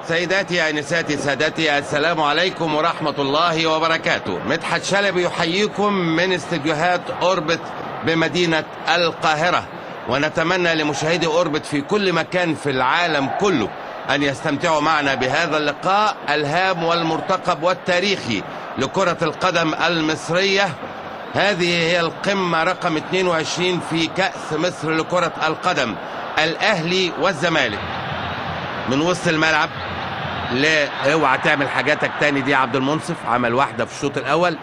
سيداتي أنساتي سادتي، السلام عليكم ورحمة الله وبركاته. مدحت شلبي يحييكم من استديوهات أوربت بمدينة القاهرة، ونتمنى لمشاهدي أوربت في كل مكان في العالم كله أن يستمتعوا معنا بهذا اللقاء الهام والمرتقب والتاريخي لكرة القدم المصرية. هذه هي القمة رقم 22 في كأس مصر لكرة القدم، الأهلي والزمالك. من وسط الملعب، لا اوعى تعمل حاجاتك تاني دي يا عبد المنصف. عمل واحده في الشوط الاول،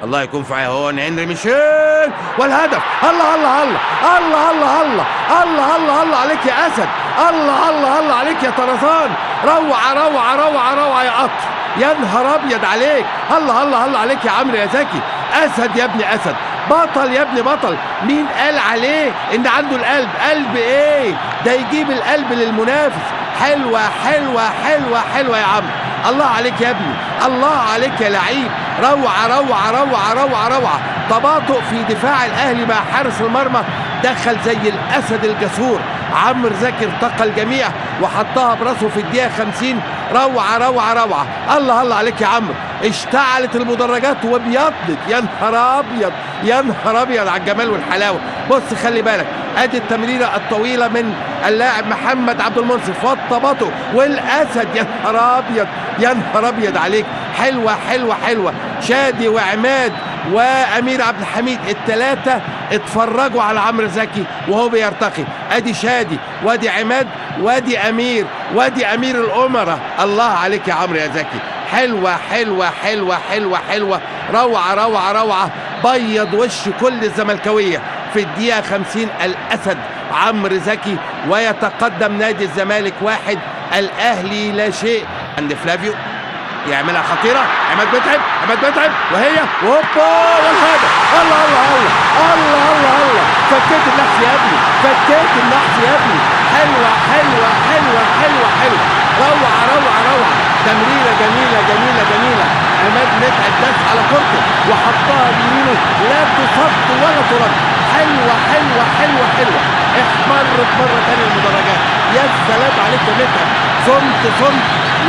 الله يكون في عونه. هو هنري ميشيل والهدف. الله الله الله الله الله الله الله الله الله عليك يا اسد، الله الله الله عليك يا طرزان. روعه روعه روعه روعه يا قطر، يا نهار ابيض عليك. الله الله الله عليك يا عمرو يا زكي. اسد يا ابني، اسد بطل يا ابني، بطل. مين قال عليه ان عنده القلب؟ قلب ايه ده؟ يجيب القلب للمنافس. حلوة حلوة حلوة حلوة يا عم، الله عليك يا ابني، الله عليك يا لعيب. روعة روعة روعة روعة روعة. تباطؤ في دفاع الأهلي مع حارس المرمى، دخل زي الأسد الجسور. عمرو زكي ارتقى الجميع وحطها براسه في الدقيقة 50. روعة روعة روعة. الله الله عليك يا عمرو. اشتعلت المدرجات وبيضت. يا نهار أبيض، يا نهار أبيض على الجمال والحلاوة. بص خلي بالك، ادي التمريرة الطويلة من اللاعب محمد عبد المنصف والتباطؤ والاسد. يا نهار ابيض، يا نهار ابيض عليك. حلوه حلوه حلوه. شادي وعماد وامير عبد الحميد الثلاثه اتفرجوا على عمرو زكي وهو بيرتقي. ادي شادي وادي عماد وادي امير وادي امير الامراء. الله عليك يا عمرو يا زكي. حلوه حلوه حلوه حلوه حلوه. روعه روعه روعه. بيض وش كل الزملكاويه في الدقيقه 50. الاسد عمرو زكي، ويتقدم نادي الزمالك 1، الأهلي لا شيء. عند فلافيو يعملها خطيرة. عماد متعب، عماد متعب، وهي وهوبا والهدف. الله الله الله الله الله الله. فكيت النحس يا ابني، فكيت النحس يا ابني. حلوة حلوة حلوة حلوة حلوة. روعة روعة روعة. تمريرة جميلة جميلة جميلة. عماد متعب داس على كورته وحطها بيمينه، لا تصد ولا ترد. حلوة حلوة حلوة حلوة. احمرت مرة تانية المدرجات. يا سلام عليك يا متعب. صمت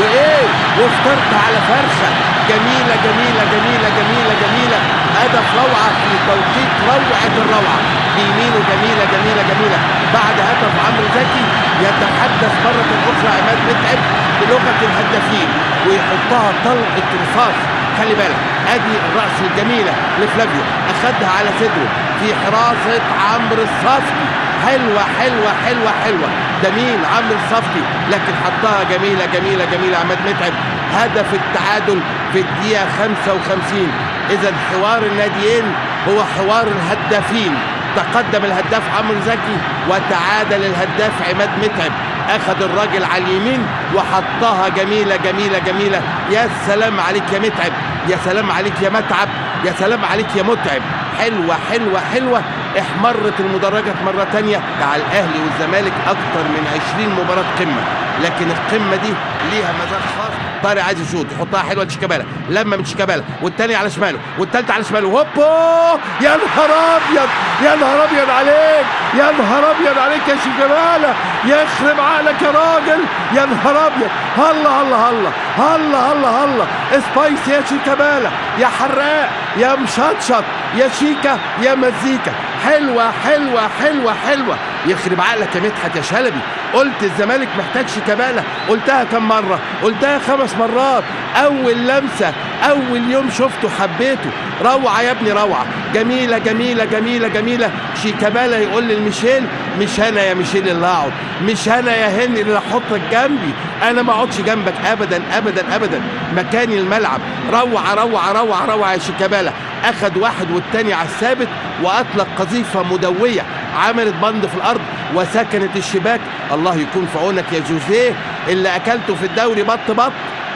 وايه، واخترت على فرشة جميلة جميلة جميلة جميلة جميلة. هدف روعة في توقيت روعة الروعة. بيمينه جميلة جميلة جميلة. بعد هدف عمرو زكي يتحدث مرة أخرى عماد متعب بلغة الهدافين ويحطها طلقة رصاص. خلي بالك، ادي الرأس الجميلة لفلافيو، اخدها على صدره في حراسة عمرو الصفقي. حلوة حلوة حلوة حلوة. ده مين؟ عمرو الصفقي، لكن حطها جميلة جميلة جميلة. عماد متعب. هدف التعادل في الدقيقة 55. إذا حوار الناديين هو حوار الهدافين. تقدم الهداف عمرو زكي وتعادل الهداف عماد متعب. اخذ الراجل على اليمين وحطها جميلة جميلة جميلة. يا سلام عليك يا متعب، يا سلام عليك يا متعب، يا سلام عليك يا متعب. حلوة حلوة حلوة. احمرت المدرجات مرة تانية. على الاهلي والزمالك اكتر من 20 مباراة قمة، لكن القمة دي ليها مزاج خاص. طارق عايز يشوط، يحطها حلوة لشيكابالا، لما من شيكابالا والتاني على شماله والتالتة على شماله. هوبا يا نهار ابيض، يا نهار ابيض عليك، يا نهار ابيض عليك يا شيكابالا. يخرب عقلك يا راجل، يا نهار ابيض. الله الله الله الله الله الله. سبايس يا شيكابالا، يا حراق، يا مشطشط، يا شيكا، يا مزيكا. حلوة حلوة حلوة حلوة. يخرب عقلك يا مدحت يا شلبي. قلت الزمالك محتاج شيكابالا، قلتها كم مرة؟ قلتها 5 مرات. أول لمسة، أول يوم شفته حبيته. روعة يا ابني روعة. جميلة جميلة جميلة جميلة. شيكابالا يقول للميشيل: مش أنا يا ميشيل اللي هقعد، مش أنا يا هنري اللي هحطك جنبي، أنا ما أقعدش جنبك أبدا أبدا أبدا، مكاني الملعب. روعة روعة روعة روعة يا شيكابالا. أخد واحد والتاني على الثابت وأطلق قذيفة مدوية عملت بند في الأرض وسكنت الشباك. الله يكون في عونك يا جوزيه، اللي أكلته في الدوري بط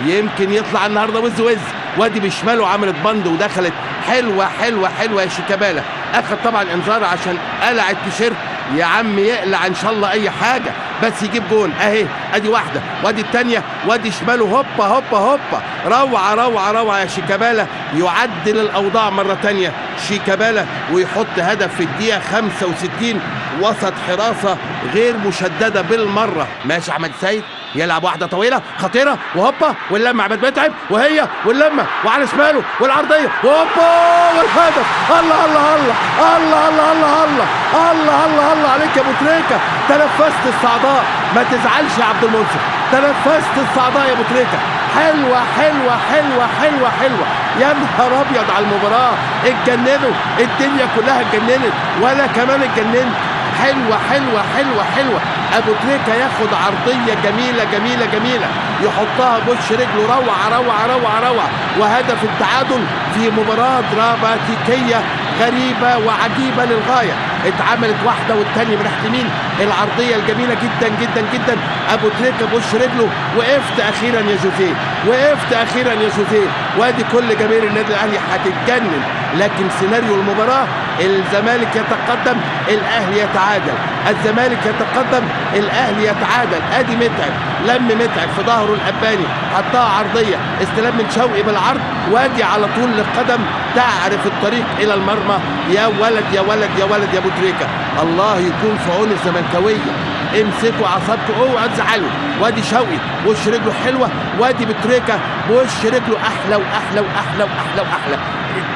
يمكن يطلع النهارده وز. وادي بشماله عملت بند ودخلت. حلوة حلوة حلوة يا شيكابالا. أخد طبعا إنذار عشان قلع التيشيرت. يا عم يقلع إن شاء الله أي حاجة بس يجيب جون. أهي أدي واحدة وادي التانية وادي شماله. هوبا هوبا هوبا. روعة روعة روعة يا شيكابالا. يعدل الأوضاع مرة تانية شيكابالا ويحط هدف في الدقيقة 65 وسط حراسة غير مشددة بالمرة. ماشي أحمد سيد. يلعب واحده طويله خطيره وهوبا واللمه عماد متعب وهي واللمه وعلى شماله والعرضيه وهوبا والهدف. الله الله الله الله الله الله الله الله الله الله عليك يا ابو تريكه. تنفست الصعداء، ما تزعلش يا عبد المنصف، تنفست الصعداء يا ابو تريكه. حلوه حلوه حلوه حلوه حلوه. يا نهار ابيض على المباراه، اتجننوا، الدنيا كلها اتجننت وانا كمان اتجننت. حلوه حلوه حلوه حلوه. ابو تريكه ياخد عرضيه جميله جميله جميله يحطها بوش رجله، روعه روعه روعه روعه، وهدف التعادل في مباراه دراماتيكيه غريبه وعجيبه للغايه. اتعملت واحده والثانيه من ناحيه اليمين، العرضيه الجميله جدا جدا جدا. ابو تريكه بوش رجله، وقفت اخيرا يا جوزيه، وقفت اخيرا يا جوزيه. وادي كل جماهير النادي الاهلي هتتجنن. لكن سيناريو المباراه الزمالك يتقدم الاهلي يتعادل، الزمالك يتقدم الاهلي يتعادل. ادي متعب، لم متعب في ظهره الاباني، حطها عرضيه، استلام من شوقي بالعرض، وادي على طول للقدم تعرف الطريق الى المرمى. يا ولد يا ولد يا ولد يا ابو تريكه، الله يكون في عون الزملكاويه. امسكوا اعصابكم، اوعوا تزعلوا. وادي شوقي وش رجله حلوه، وادي بتريكه وش رجله احلى واحلى واحلى واحلى واحلى.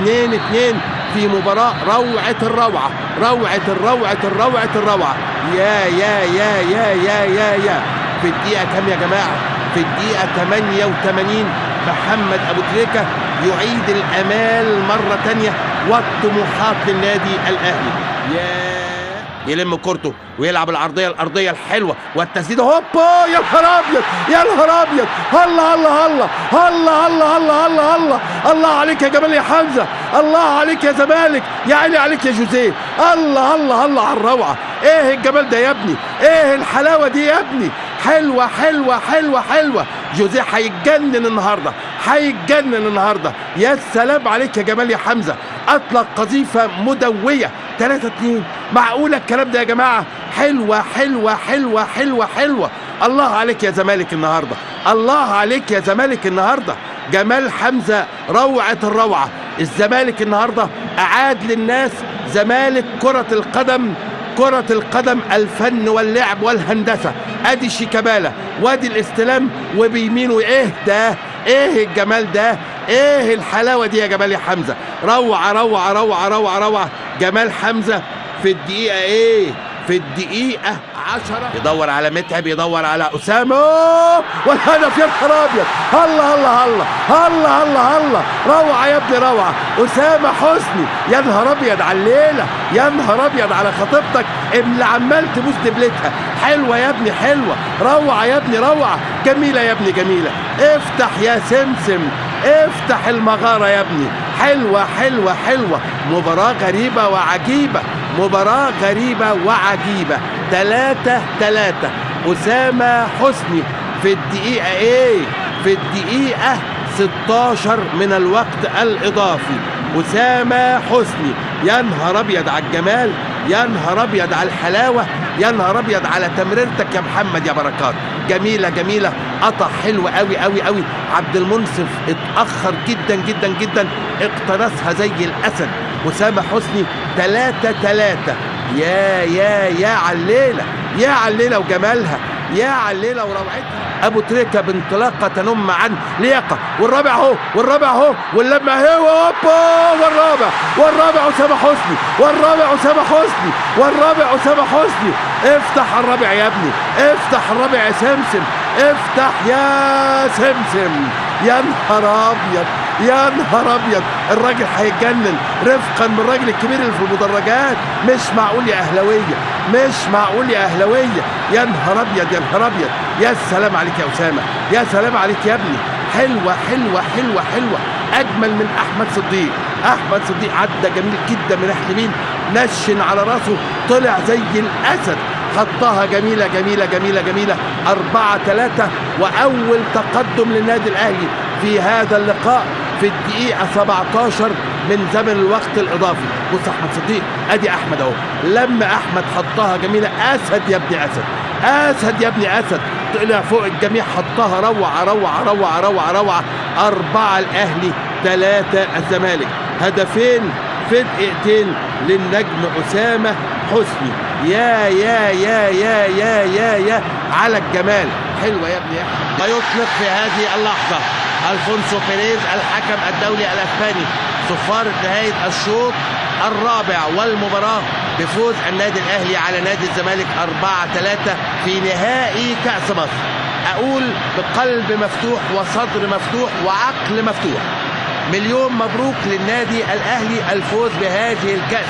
2-2 في مباراه روعه الروعه، روعه الروعه الروعه الروعه. يا يا يا يا يا يا يا في الدقيقه كام يا جماعه؟ في الدقيقه 88 محمد ابو تريكه يعيد الامال مره ثانيه والطموحات للنادي الاهلي. يلم كورته ويلعب الارضيه الحلوه والتسديده هوبا. يا نهار ابيض يا نهار ابيض. الله الله الله الله الله الله الله الله الله عليك يا جمال يا حمزه، الله عليك يا زمالك، يا عيني عليك يا جوزيه. الله الله الله على الروعه. ايه الجمال ده يا ابني، ايه الحلاوه دي يا ابني. حلوه حلوه حلوه حلوه. جوزيه هيتجنن النهارده، هيتجنن النهارده. يا سلام عليك يا جمال يا حمزه، اطلق قذيفه مدويه. 3-2. معقوله الكلام ده يا جماعه؟ حلوه حلوه حلوه حلوه حلوه. الله عليك يا زمالك النهارده، الله عليك يا زمالك النهارده. جمال حمزه روعه الروعه. الزمالك النهارده اعاد للناس زمالك كره القدم، كرة القدم الفن واللعب والهندسة. ادي شيكابالا وادي الاستلام وبيمينه. ايه ده، ايه الجمال ده، ايه الحلاوة دي يا جمال يا حمزة. روعة روعة روعة روعة روعة. جمال حمزة في الدقيقة ايه، في الدقيقة 10 يدور على متعب، يدور على أسامة والهدف. يا نهار أبيض. الله الله الله الله الله الله. روعة يا ابني روعة. أسامة حسني. يا نهار أبيض على الليلة، يا نهار أبيض على خطيبتك اللي عمال تبوس دبلتها. حلوة يا ابني حلوة. روعة يا ابني روعة. جميلة يا ابني جميلة. افتح يا سمسم، افتح المغارة يا ابني. حلوة حلوة حلوة. مباراة غريبة وعجيبة، مباراة غريبة وعجيبة. 3-3. أسامة حسني في الدقيقة ايه، في الدقيقة 16 من الوقت الإضافي. أسامة حسني. يا نهار أبيض على الجمال، يا نهار أبيض على الحلاوة، يا نهار أبيض على تمريرتك يا محمد يا بركات. جميلة جميلة. قطع حلو قوي قوي قوي. عبد المنصف اتأخر جدا جدا جدا، اقتنصها زي الأسد. أسامة حسني. 3-3. يا عليلة، يا عليلة وجمالها، يا عليلة وروعتها. ابو تريكه بانطلاقه تنم عن لياقه. والرابع اهو، والرابع اهو، واللمه اهي، هوبا. والرابع اسامه حسني، والرابع اسامه حسني، والرابع اسامه حسني. افتح الرابع يا ابني، افتح الرابع يا سمسم، افتح يا سمسم. يا نهار ابيض، يا نهار ابيض. الراجل هيتجنن رفقا بالراجل الكبير اللي في المدرجات. مش معقول يا اهلاويه، مش معقول يا اهلاويه. يا نهار ابيض يا نهار ابيض. يا سلام عليك يا اسامه، يا سلام عليك يا ابني. حلوه حلوه حلوه حلوه. اجمل من احمد صديق. احمد صديق عدى جميل جدا من ناحيه اليمين، نشن على راسه، طلع زي الاسد، حطها جميله جميله جميله جميله. 4-3 واول تقدم للنادي الاهلي في هذا اللقاء في الدقيقه 17 من زمن الوقت الاضافي. بص احمد صديق، ادي احمد اهو، لما احمد حطها جميله. اسد يا ابني اسد، اسد يا ابني اسد. طلع فوق الجميع، حطها روعه روعه روعه روعه روعه. 4 الاهلي، 3 الزمالك. هدفين في دقيقتين للنجم اسامه حسني. يا على الجمال. حلوة يا ابني يا أحمد. ويطلق في هذه اللحظة ألفونسو بيريز الحكم الدولي الأسباني صفارة نهاية الشوط الرابع والمباراة بفوز النادي الأهلي على نادي الزمالك 4-3 في نهائي كأس مصر. أقول بقلب مفتوح وصدر مفتوح وعقل مفتوح، مليون مبروك للنادي الأهلي الفوز بهذه الكأس